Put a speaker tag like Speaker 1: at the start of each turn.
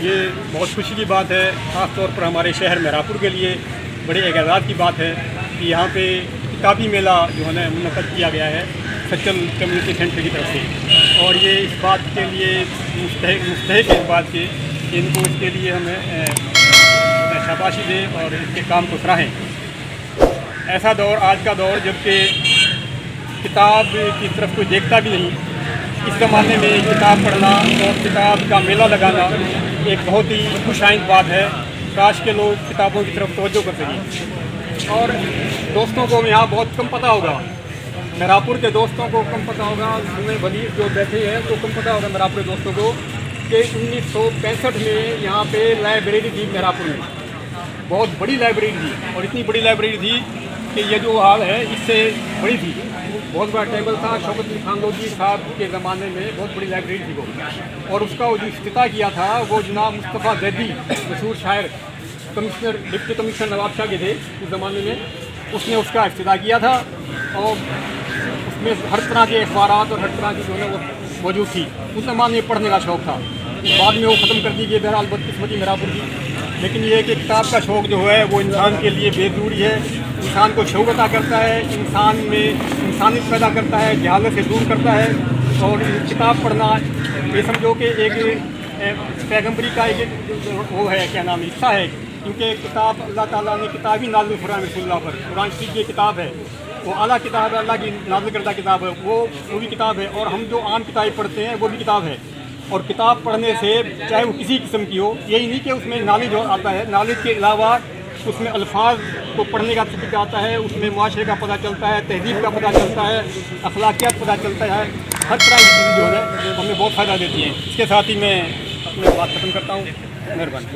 Speaker 1: ये बहुत खुशी की बात है, ख़ास तौर पर हमारे शहर मेहरापुर के लिए बड़े एजाज़ की बात है कि यहाँ पे किताबी मेला जो है ना मुनक़्क़द किया गया है सच्चल कम्युनिटी सेंटर की तरफ से। और ये इस बात के लिए मुस्तहिक़ है इस बात के कि इनको इसके लिए हमें शाबाशी दें और इसके काम को सराहें। ऐसा दौर, आज का दौर, जबकि किताब की तरफ कोई देखता भी नहीं, इस ज़माने में किताब पढ़ना और किताब का मेला लगाना एक बहुत ही खुशाइंद बात है। काश के लोग किताबों की तरफ तवज्जो कर सकें। और दोस्तों को यहाँ बहुत कम पता होगा, मेहरापुर के दोस्तों को कम पता होगा, हमें वली जो बैठे हैं तो कम पता होगा मेहरापुर के दोस्तों को कि 1965 में यहाँ पे लाइब्रेरी थी मेहरापुर में, बहुत बड़ी लाइब्रेरी थी। और इतनी बड़ी लाइब्रेरी थी कि ये जो हाल है इससे बड़ी थी, बहुत बड़ा टेबल था। शौकत अली खानलोजी साहब के ज़माने में बहुत बड़ी लाइब्रेरी थी वो। और उसका जो इफ्तिताह किया था वो जनाब मुस्तफ़ा ज़ैदी, मशहूर शायर, commissioner, deputy commissioner Nawab Shah के थे उस ज़माने में, उसने उसका इफ्तिताह किया था। और उसमें हर तरह के अखबारात और हर तरह की जो है वो मौजूद थी। उस ज़माने में पढ़ने का शौक़ था, बाद में वो ख़त्म कर दी गई, बहरहाल बदकिस्मती मेहरापुर की। लेकिन ये है कि किताब का शौक़ जो है वो इंसान के लिए बेज़रूरी है, इंसान को शऊर अता करता है, इंसान में इंसानियत पैदा करता है, जहालत से दूर करता है। और किताब पढ़ना ये समझो कि एक पैगम्बरी का एक वो है, क्या नाम, हिस्सा है। क्योंकि किताब अल्लाह ताला ने किताब ही नाज़िल फरमाई रसूलुल्लाह पर, कुरान शरीफ की किताब है, वो आला किताब है, अल्लाह की नाज़िल करदा किताब है, वो भी किताब है। और हम जो आम किताबें पढ़ते हैं वो भी किताब है। और किताब पढ़ने से चाहे वो किसी किस्म की हो, यही नहीं कि उसमें नॉलेज आता है, नॉलेज के अलावा उसमें अल्फाज को पढ़ने का तरीका आता है, उसमें माशरे का पता चलता है, तहज़ीब का पता चलता है, अखलाकियात पता चलता है। हर तरह की चीज़ जो है हमें बहुत फ़ायदा देती हैं। इसके साथ ही मैं अपनी बात ख़त्म करता हूँ। मेहरबानी।